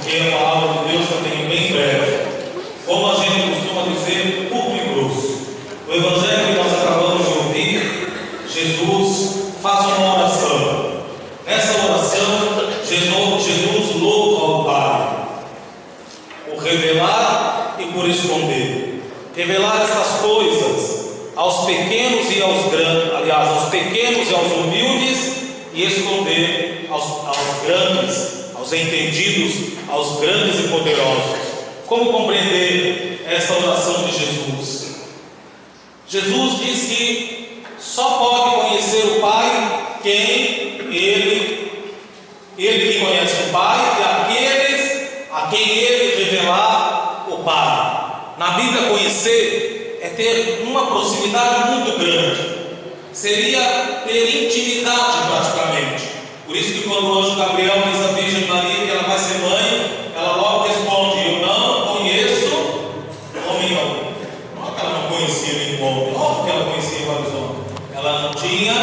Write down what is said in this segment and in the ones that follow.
porque a palavra de Deus também é bem breve. Como a gente costuma dizer, curto e grosso. O evangelho que nós acabamos de ouvir, Jesus faz uma oração. Nessa oração, Jesus louva ao Pai por revelar e por esconder. Revelar essas coisas aos pequenos e aos grandes, aliás, aos pequenos e aos humildes, e esconder aos grandes, aos entendidos, aos grandes e poderosos. Como compreender esta oração de Jesus? Jesus diz que só pode conhecer o Pai quem ele que conhece o Pai e aqueles a quem ele revelar o Pai. Na Bíblia, conhecer é ter uma proximidade muito grande, seria ter intimidade praticamente. Por isso que quando o anjo Gabriel diz à Virgem Maria que ela vai ser mãe, ela logo responde: eu não conheço homem algum. Não é que ela não conhecia nenhum homem, óbvio que ela conhecia vários homens, ela não tinha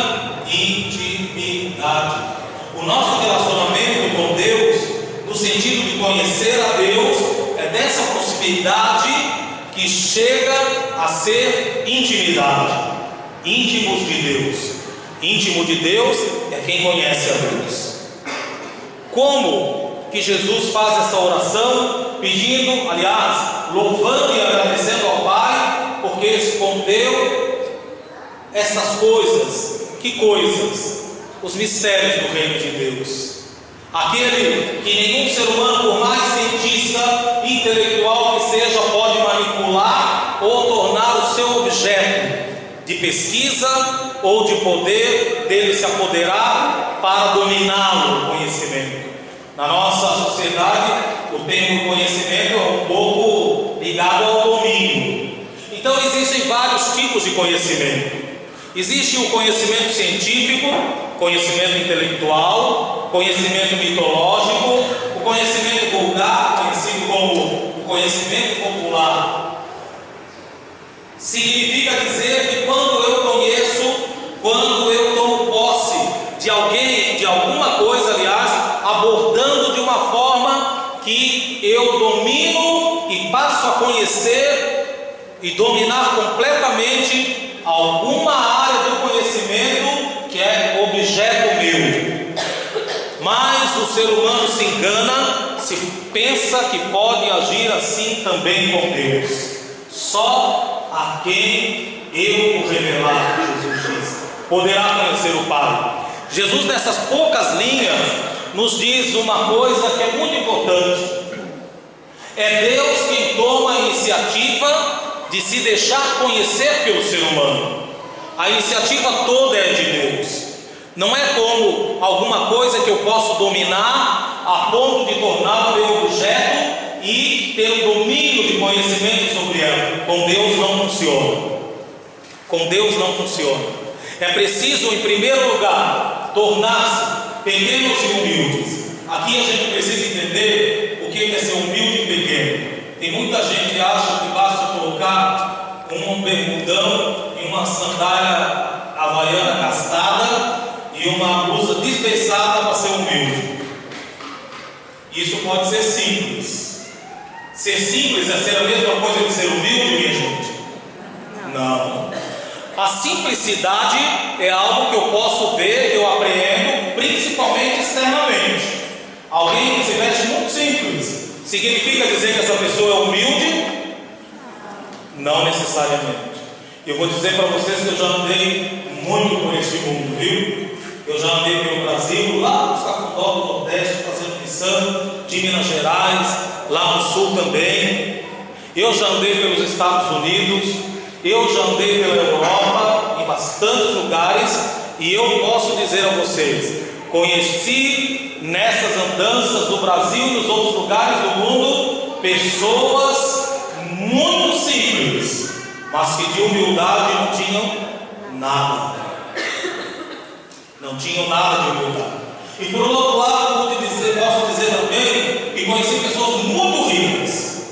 intimidade. O nosso relacionamento com Deus, no sentido de conhecer a Deus, é dessa proximidade que chega a ser intimidade. Íntimos de Deus. Íntimo de Deus é quem conhece a Deus. Como que Jesus faz essa oração? Pedindo, aliás, louvando e agradecendo ao Pai, porque escondeu essas coisas. Que coisas? Os mistérios do reino de Deus. Aquele que nenhum ser humano, por mais cientista, intelectual que seja, pode manipular ou tornar o seu objeto de pesquisa ou de poder dele se apoderar para dominá-lo, o conhecimento. Na nossa sociedade, o termo conhecimento é um pouco ligado ao domínio. Então existem vários tipos de conhecimento. Existe o conhecimento científico, conhecimento intelectual, conhecimento mitológico, o conhecimento vulgar, conhecido como o conhecimento popular. Significa dizer que quando eu tomo posse de alguém, de alguma coisa, aliás, abordando de uma forma que eu domino e passo a conhecer e dominar completamente alguma área do conhecimento que é objeto meu. Mas o ser humano se engana se pensa que pode agir assim também com Deus. Só a quem eu o revelar, Jesus diz, poderá conhecer o Pai. Jesus, nessas poucas linhas, nos diz uma coisa que é muito importante. É Deus quem toma a iniciativa de se deixar conhecer pelo ser humano. A iniciativa toda é de Deus. Não é como alguma coisa que eu posso dominar a ponto de tornar o meu objeto e ter um domínio de conhecimento sobre ela. Com Deus não funciona. Com Deus não funciona. É preciso, em primeiro lugar, tornar-se pequenos e humildes. Aqui a gente precisa entender o que é ser humilde e pequeno. Tem muita gente que acha que basta colocar um bermudão e uma sandália havaiana castada e uma blusa desbeiçada para ser humilde. Isso pode ser simples. Ser simples é ser a mesma coisa que ser humilde, minha gente? Não. A simplicidade é algo que eu posso ver, que eu apreendo, principalmente externamente. Alguém que se veste muito simples, significa dizer que essa pessoa é humilde? Não necessariamente. Eu vou dizer para vocês que eu já andei muito por esse mundo, viu? Eu já andei pelo Brasil, lá nos Cafundó do Nordeste, fazendo missão, de Minas Gerais, lá no Sul também. Eu já andei pelos Estados Unidos, eu já andei pela Europa, em bastantes lugares, e eu posso dizer a vocês, conheci nessas andanças do Brasil e nos outros lugares do mundo, pessoas muito simples, mas que de humildade não tinham nada. Não tinham nada de humildade. E por outro lado, posso dizer também que conheci pessoas muito ricas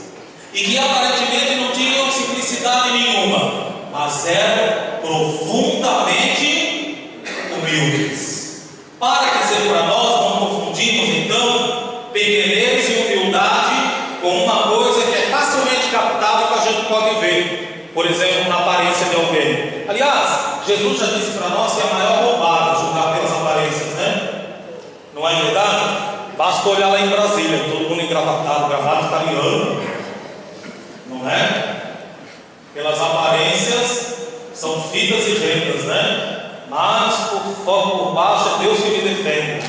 e que aparentemente não tinham simplicidade nenhuma, mas eram profundamente humildes. Para dizer para nós, não confundimos então pequenez e humildade. humildade como uma coisa que é facilmente captável, que a gente pode ver, por exemplo, na aparência de alguém. Aliás, Jesus já disse para nós que é a maior roubada julgar pelas aparências, né? Não é verdade? Basta olhar lá em Brasília, todo mundo engravatado, gravata italiano, não é? Pelas aparências são fitas e rendas, né? Mas por baixo é Deus que me defende.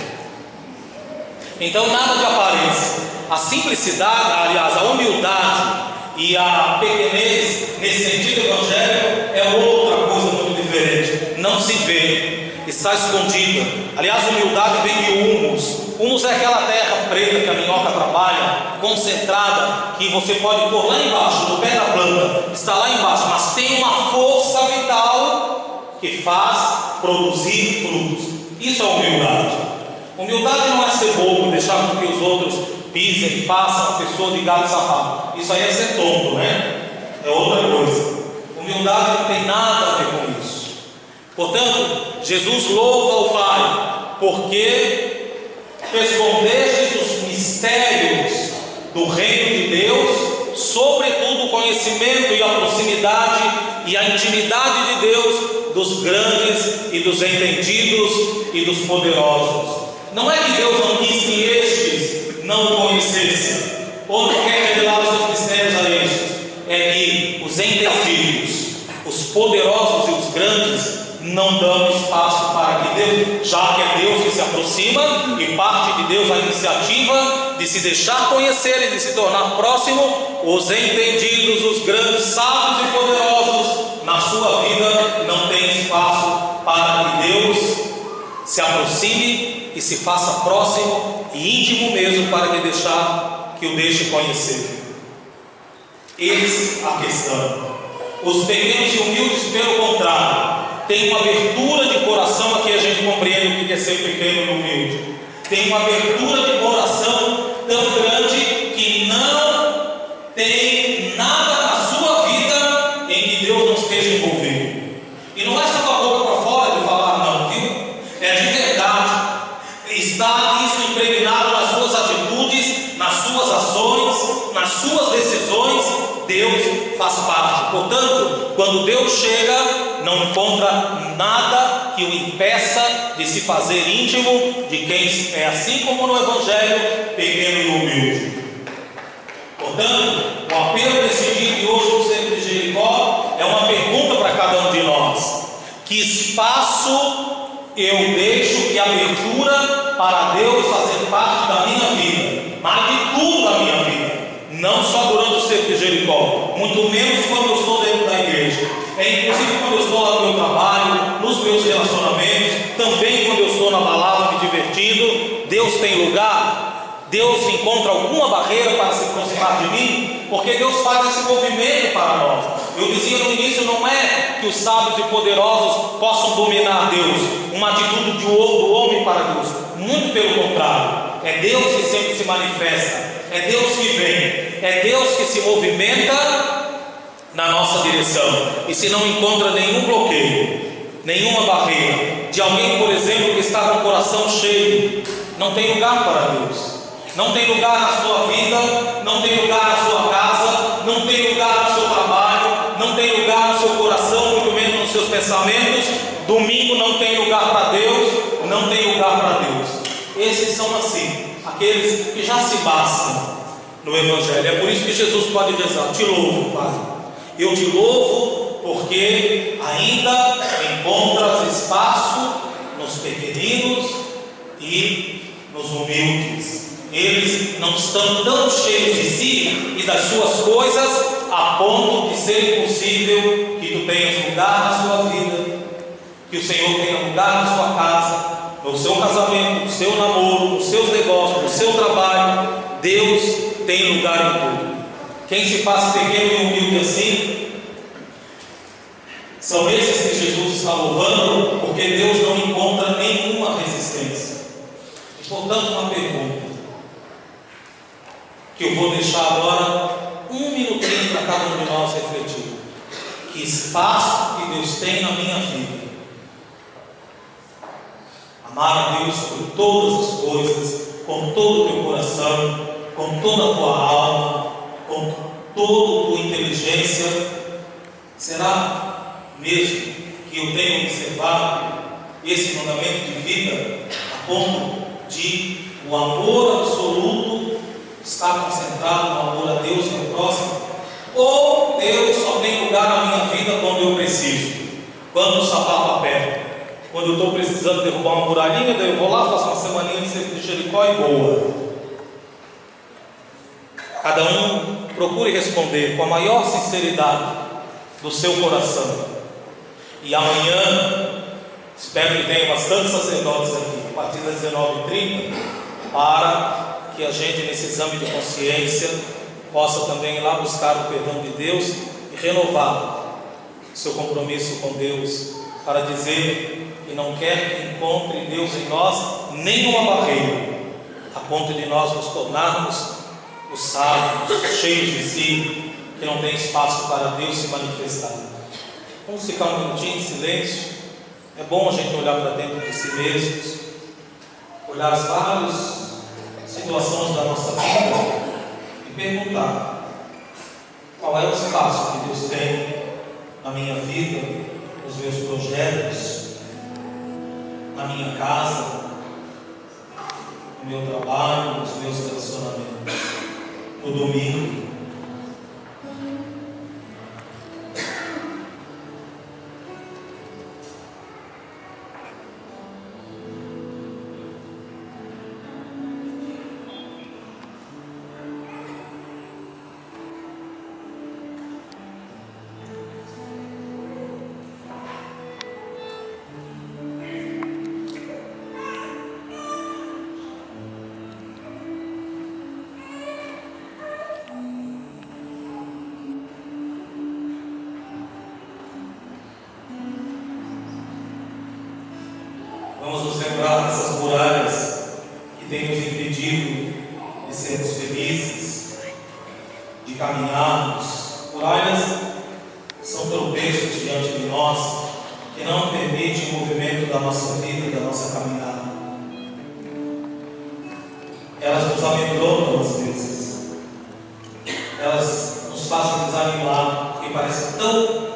Então nada de aparência. A simplicidade, aliás, a humildade e a pequenez nesse sentido evangélico é outra coisa muito diferente. Não se vê, está escondida. Aliás, humildade vem de humus. Humus é aquela terra preta que a minhoca trabalha, concentrada, que você pode pôr lá embaixo, no pé da planta, está lá embaixo, mas tem uma força vital que faz produzir frutos. Isso é humildade. Humildade não é ser bobo, deixar com que os outros pisem, façam a pessoa de gato e sapato. Isso aí é ser tonto, né? É outra coisa. Humildade não tem nada a ver com isso. Portanto, Jesus louva o Pai, porque escondestes os mistérios do reino de Deus, sobretudo o conhecimento e a proximidade e a intimidade de Deus, dos grandes e dos entendidos e dos poderosos. Não é que Deus não quis que estes não o conhecessem, ou não quer revelar os seus mistérios a estes, é que os entendidos, os poderosos e os grandes não dão espaço para que Deus, já que é Deus que se aproxima e parte de Deus a iniciativa de se deixar conhecer e de se tornar próximo, os entendidos, os grandes, sábios e poderosos na sua vida não têm espaço para que Deus se aproxime e se faça próximo e íntimo mesmo, para que o deixe conhecer. Eis a questão. Os pequenos e humildes, pelo contrário, têm uma abertura de coração. Aqui a gente compreende o que é ser pequeno e humilde. Tem uma abertura de coração tão grande que não tem nada na sua vida em que Deus não esteja envolvido. E não é só com a boca para fora de falar não, viu? É de verdade. Está isso impregnado nas suas atitudes, nas suas ações, nas suas decisões. Deus faz parte. Portanto, quando Deus chega, não encontra nada que o impeça de se fazer íntimo de quem é, assim como no Evangelho, pequeno e humilde. Portanto, o apelo desse dia de hoje do Centro de Jericó é uma pergunta para cada um de nós: que espaço eu deixo, que abertura para Deus fazer parte da minha vida, mas de tudo da minha vida, não só durante o Centro de Jericó, muito menos quando eu estou dentro da igreja, inclusive quando eu estou lá no meu trabalho, nos meus relacionamentos, também quando eu estou na balada me divertindo. Deus tem lugar? Deus encontra alguma barreira para se aproximar de mim? Porque Deus faz esse movimento para nós. Eu dizia no início, não é que os sábios e poderosos possam dominar Deus, uma atitude do homem para Deus, muito pelo contrário. É Deus que sempre se manifesta, é Deus que vem, é Deus que se movimenta na nossa direção. E se não encontra nenhum bloqueio, nenhuma barreira de alguém, por exemplo, que está com o coração cheio, não tem lugar para Deus. Não tem lugar na sua vida, não tem lugar na sua casa, não tem lugar no seu trabalho, não tem lugar no seu coração, muito menos nos seus pensamentos. Domingo não tem lugar para Deus, não tem lugar para Deus. Esses são assim, aqueles que já se bastam no Evangelho. É por isso que Jesus pode dizer: te louvo, Pai, eu te louvo porque ainda encontras espaço nos pequeninos e nos humildes. Eles não estão tão cheios de si e das suas coisas a ponto de ser impossível que tu tenhas lugar na sua vida, que o Senhor tenha lugar na sua casa, no seu casamento, no seu namoro, nos seus negócios, no seu trabalho. Deus tem lugar em tudo. Quem se faz pequeno e humilde assim, são esses que Jesus está louvando, porque Deus não encontra nenhuma resistência. E, portanto, uma pergunta que eu vou deixar agora um minutinho para cada um de nós refletir: que espaço que Deus tem na minha vida? Amar a Deus por todas as coisas, com todo o teu coração, com toda a tua alma, com toda a tua inteligência. Será mesmo que eu tenho observado esse mandamento de vida a ponto de o amor absoluto estar concentrado no amor a Deus e ao próximo? Ou Deus só tem lugar na minha vida quando eu preciso? Quando o sapato aperta, quando eu estou precisando derrubar uma muralhinha, daí eu vou lá, faço uma semaninha de Jericó e boa. Cada um procure responder com a maior sinceridade do seu coração. E amanhã, espero que tenha bastante sacerdotes aqui, a partir das 19h30, para que a gente, nesse exame de consciência, possa também ir lá buscar o perdão de Deus e renovar seu compromisso com Deus, para dizer que não quer que encontre Deus em nós nenhuma barreira, a ponto de nós nos tornarmos os sábios, cheios de si, que não tem espaço para Deus se manifestar. Vamos ficar um minutinho em silêncio. É bom a gente olhar para dentro de si mesmos, olhar as várias situações da nossa vida e perguntar: qual é o espaço que Deus tem na minha vida, nos meus projetos, na minha casa, no meu trabalho, nos meus relacionamentos, no domingo? Vamos nos lembrar dessas muralhas que têm nos impedido de sermos felizes, de caminharmos. Muralhas são tropeços diante de nós que não permitem o movimento da nossa vida e da nossa caminhada. Elas nos amedrontam às vezes, elas nos fazem desanimar, porque parecem tão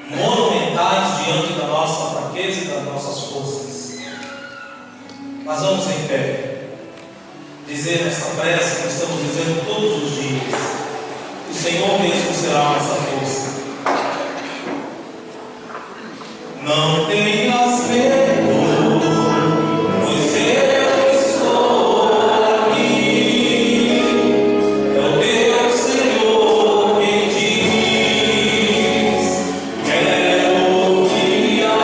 monumentais diante da nossa fraqueza e das nossas forças. Mas vamos em pé dizer nesta prece que estamos dizendo todos os dias: o Senhor mesmo será a nossa força. Não tenhas medo, pois eu estou aqui. É o teu Senhor quem diz: quero guiar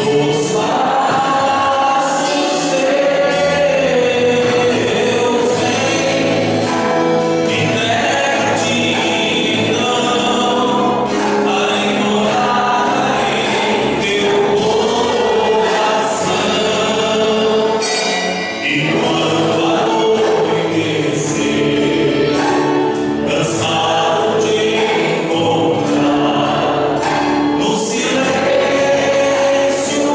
os passos teus. Entrega-te não para ignorar em teu coração. E quando anoitecer, cansado de encontrar no silêncio teu,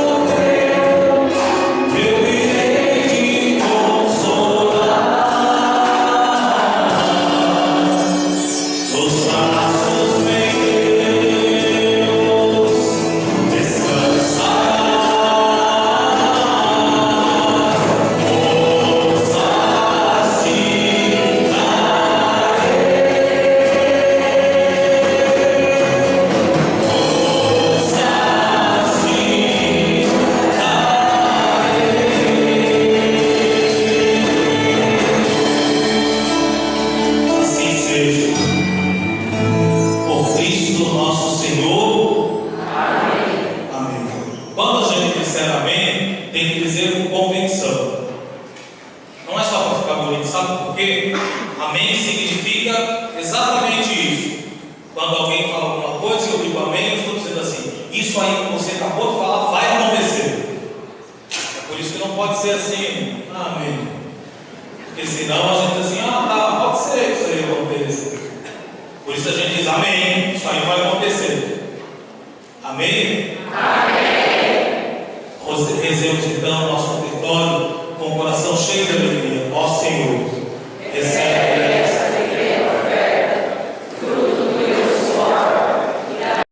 eu irei te consolar. Nos braços meus descansarás. Forças te assim seja, por Cristo nosso Senhor. Amém. Quando a gente disser amém, tem que dizer com convicção. Não é só para ficar bonito, sabe por quê? Amém significa exatamente isso. Quando alguém fala alguma coisa e eu digo amém, eu estou dizendo assim: isso aí que você acabou de falar vai acontecer. É por isso que não pode ser assim, amém. Porque senão a gente diz assim: ah, tá, pode ser que isso aí aconteça. Por isso a gente diz amém, isso aí vai acontecer. Amém? Rezemos então o nosso território com o coração cheio de alegria.